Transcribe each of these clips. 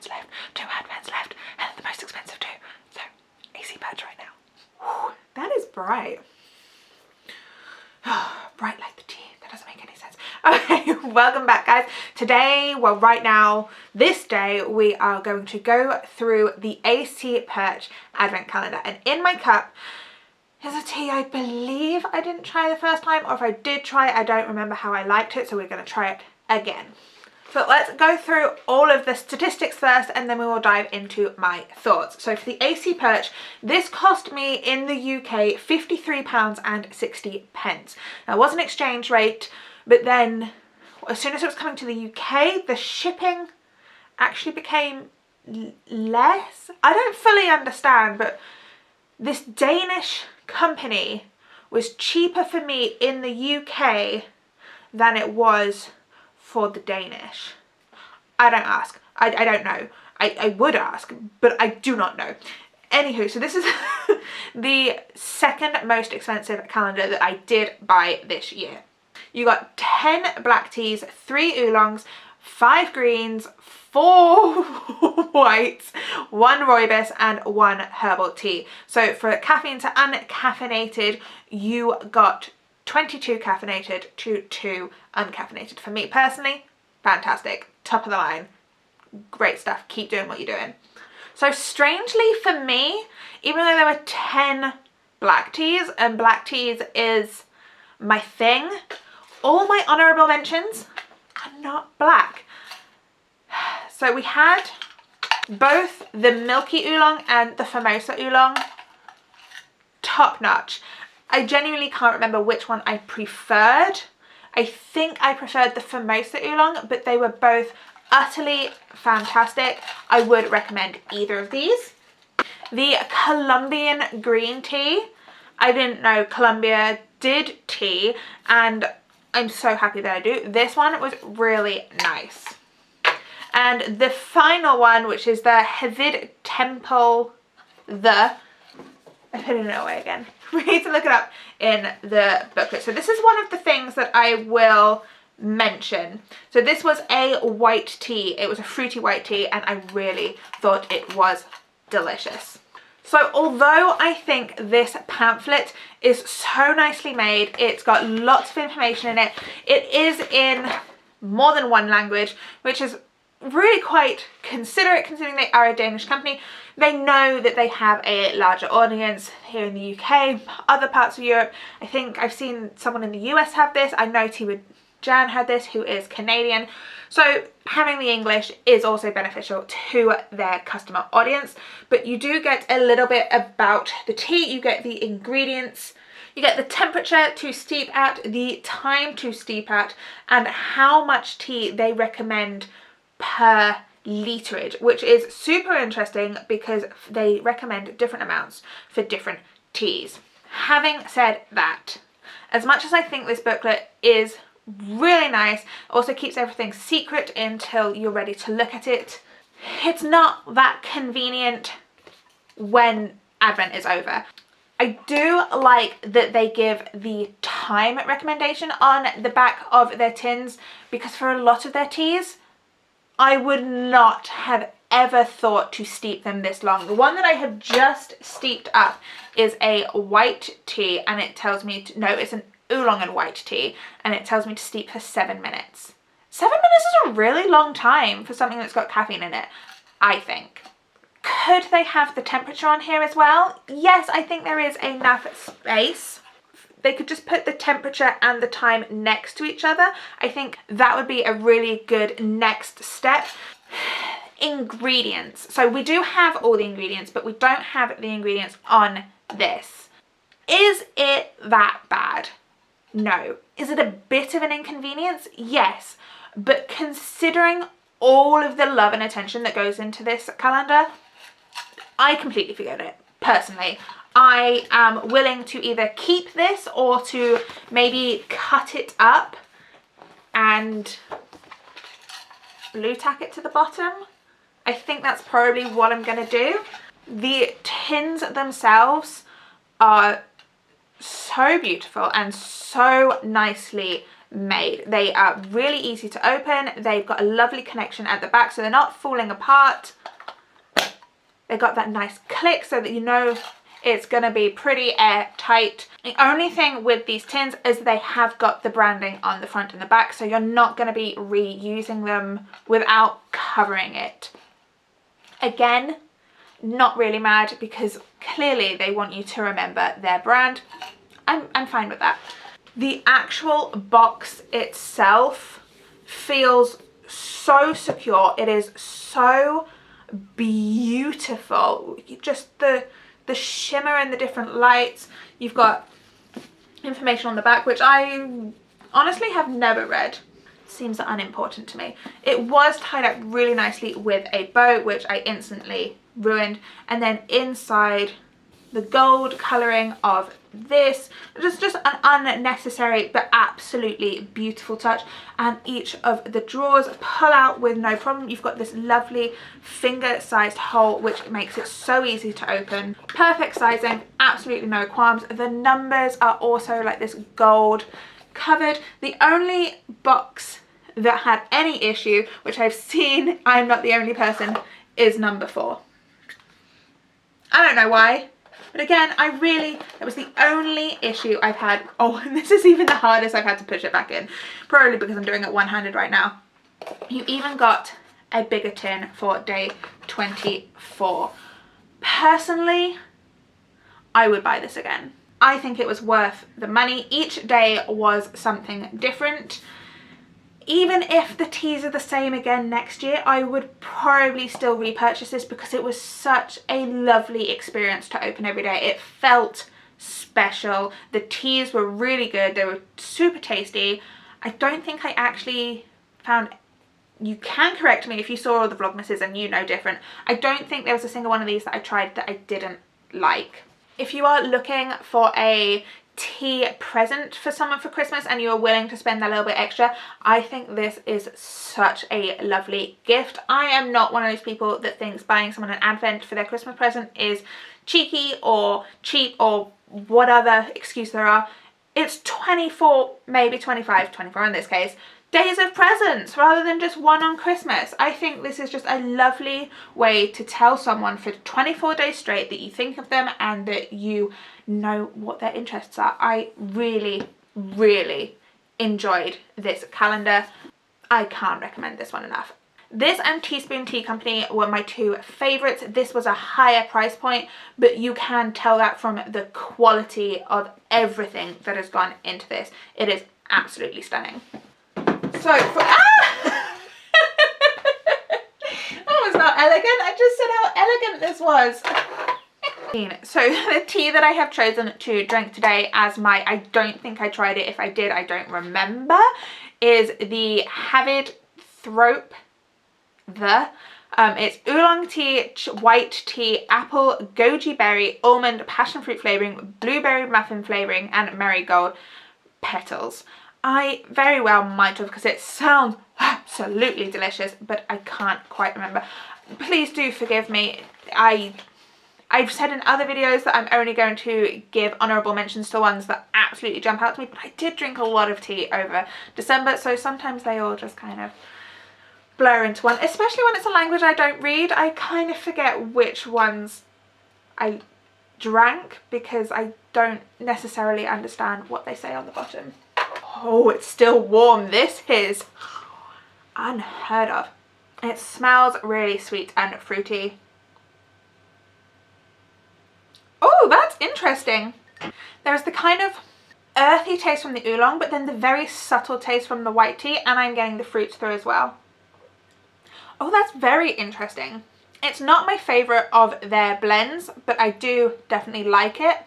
advents left, 2 advents left, and the most expensive too. So AC Perch right now. Whew, that is bright. Bright like the tea. That doesn't make any sense. Okay, welcome back guys. Today, well right now, this day, we are going to go through the AC Perch advent calendar, and in my cup is a tea I believe I didn't try the first time, or if I did try it, I don't remember how I liked it, so we're going to try it again. So let's go through all of the statistics first, and then we will dive into my thoughts. So for the AC Perch, this cost me in the UK £53.60. Now it was an exchange rate, but then as soon as it was coming to the UK, the shipping actually became less. I don't fully understand, but this Danish company was cheaper for me in the UK than it was for the Danish. I don't ask. I don't know. I would ask, but I do not know. Anywho, so this is the second most expensive calendar that I did buy this year. You got 10 black teas, 3 oolongs, 5 greens, 4 whites, 1 rooibos and 1 herbal tea. So for caffeine to uncaffeinated, you got 22 caffeinated to 2 uncaffeinated. For me personally, fantastic, top of the line, great stuff, keep doing what you're doing. So strangely for me, even though there were 10 black teas, and black teas is my thing, all my honourable mentions are not black. So we had both the milky oolong and the Formosa oolong, top notch. I genuinely can't remember which one I preferred. I think I preferred the Formosa oolong, but they were both utterly fantastic. I would recommend either of these. The Colombian green tea, I didn't know Colombia did tea, and I'm so happy that I do. This one was really nice. And the final one, which is the Hevid Temple, I put it away again. We need to look it up in the booklet. So this is one of the things that I will mention. So this was a white tea. It was a fruity white tea, and I really thought it was delicious. So although I think this pamphlet is so nicely made, it's got lots of information in it, it is in more than one language, which is really quite considerate considering they are a Danish company. They know that they have a larger audience here in the UK, other parts of Europe. I think I've seen someone in the US have this. I know Tea Jan had this, who is Canadian. So having the English is also beneficial to their customer audience. But you do get a little bit about the tea. You get the ingredients, you get the temperature to steep at, the time to steep at, and how much tea they recommend per literage, which is super interesting because they recommend different amounts for different teas. Having said that, as much as I think this booklet is really nice, also keeps everything secret until you're ready to look at it, it's not that convenient when Advent is over. I do like that they give the time recommendation on the back of their tins, because for a lot of their teas, I would not have ever thought to steep them this long. The one that I have just steeped up is a white tea, and it tells me to, no, it's an oolong and white tea, and it tells me to steep for 7 minutes. 7 minutes is a really long time for something that's got caffeine in it, I think. Could they have the temperature on here as well? Yes, I think there is enough space. They could just put the temperature and the time next to each other. I think that would be a really good next step. Ingredients. So we do have all the ingredients, but we don't have the ingredients on this. Is it that bad? No. Is it a bit of an inconvenience? Yes. But considering all of the love and attention that goes into this calendar, I completely forget it, personally. I am willing to either keep this or to maybe cut it up and blue tack it to the bottom. I think that's probably what I'm going to do. The tins themselves are so beautiful and so nicely made. They are really easy to open. They've got a lovely connection at the back, so they're not falling apart. They got that nice click so that you know it's going to be pretty airtight. The only thing with these tins is they have got the branding on the front and the back, so you're not going to be reusing them without covering it. Again, not really mad because clearly they want you to remember their brand. I'm fine with that. The actual box itself feels so secure. It is so beautiful. Just the shimmer and the different lights. You've got information on the back, which I honestly have never read. Seems unimportant to me. It was tied up really nicely with a bow, which I instantly ruined. And then inside, the gold colouring of this, just an unnecessary but absolutely beautiful touch. And each of the drawers pull out with no problem. You've got this lovely finger-sized hole, which makes it so easy to open. Perfect sizing, absolutely no qualms. The numbers are also like this gold covered. The only box that had any issue, which I've seen, I'm not the only person, is number 4. I don't know why. But again, that was the only issue I've had. Oh, and this is even the hardest I've had to push it back in. Probably because I'm doing it one-handed right now. You even got a bigger tin for day 24. Personally, I would buy this again. I think it was worth the money. Each day was something different. Even if the teas are the same again next year, I would probably still repurchase this because it was such a lovely experience to open every day. It felt special. The teas were really good. They were super tasty. I don't think I actually found, you can correct me if you saw all the Vlogmases and you know different. I don't think there was a single one of these that I tried that I didn't like. If you are looking for a tea present for someone for Christmas and you're willing to spend that little bit extra, I think this is such a lovely gift. I am not one of those people that thinks buying someone an Advent for their Christmas present is cheeky or cheap or what other excuse there are. It's 24, maybe 25, 24 in this case, days of presents rather than just one on Christmas. I think this is just a lovely way to tell someone for 24 days straight that you think of them and that you know what their interests are. I really, really enjoyed this calendar. I can't recommend this one enough. This and Teaspoon Tea Company were my two favourites. This was a higher price point, but you can tell that from the quality of everything that has gone into this. It is absolutely stunning. So, that was not elegant. I just said how elegant this was. So the tea that I have chosen to drink today as my, I don't think I tried it. If I did, I don't remember, is the Havid Thrope. It's oolong tea, white tea, apple, goji berry, almond, passion fruit flavouring, blueberry muffin flavouring, and marigold petals. I very well might have because it sounds absolutely delicious, but I can't quite remember. Please do forgive me. I've said in other videos that I'm only going to give honourable mentions to ones that absolutely jump out to me, but I did drink a lot of tea over December, so sometimes they all just kind of blur into one, especially when it's a language I don't read. I kind of forget which ones I drank because I don't necessarily understand what they say on the bottom. Oh, it's still warm. This is unheard of. It smells really sweet and fruity. Oh, that's interesting. There's the kind of earthy taste from the oolong, but then the very subtle taste from the white tea, and I'm getting the fruits through as well. Oh, that's very interesting. It's not my favourite of their blends, but I do definitely like it.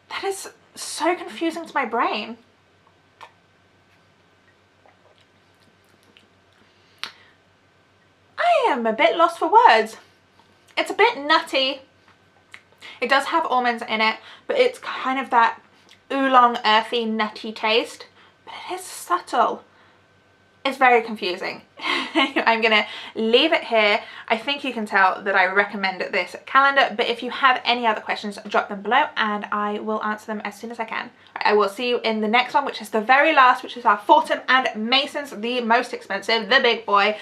That is so confusing to my brain. I am a bit lost for words. It's a bit nutty. It does have almonds in it, but it's kind of that oolong, earthy, nutty taste. But it is subtle. It's very confusing. I'm gonna leave it here. I think you can tell that I recommend this calendar, but if you have any other questions, drop them below and I will answer them as soon as I can. I will see you in the next one, which is the very last, which is our Fortune and Masons, the most expensive, the big boy.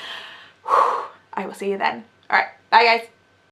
I will see you then. All right, bye guys.